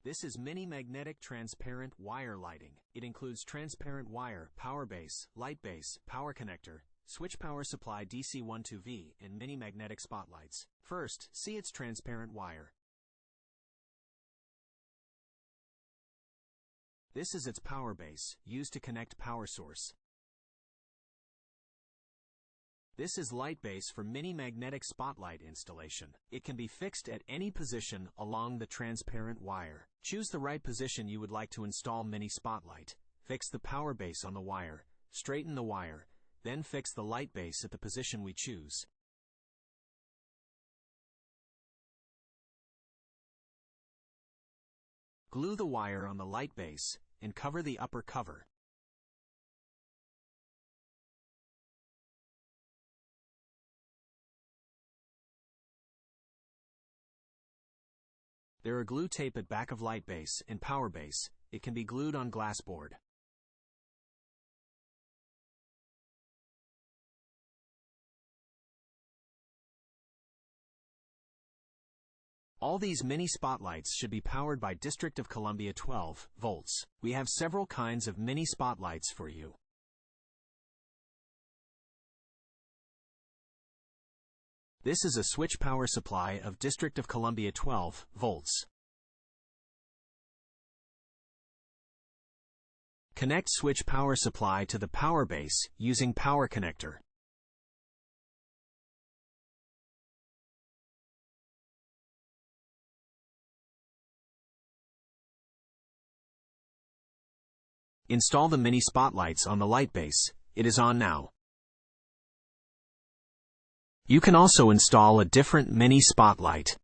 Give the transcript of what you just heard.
This is mini magnetic transparent wire lighting. It includes transparent wire, power base, light base, power connector, switch power supply DC 12V, and mini magnetic spotlights. First, see its transparent wire. This is its power base, used to connect power source. This is light base for mini magnetic spotlight installation. It can be fixed at any position along the transparent wire. Choose the right position you would like to install mini spotlight. Fix the power base on the wire. Straighten the wire. Then fix the light base at the position we choose. Glue the wire on the light base and cover the upper cover. There are glue tape at back of light base and power base. It can be glued on glass board. All these mini spotlights should be powered by District of Columbia 12 volts. We have several kinds of mini spotlights for you. This is a switch power supply of District of Columbia 12 volts. Connect switch power supply to the power base using power connector. Install the mini spotlights on the light base. It is on now. You can also install a different mini spotlight.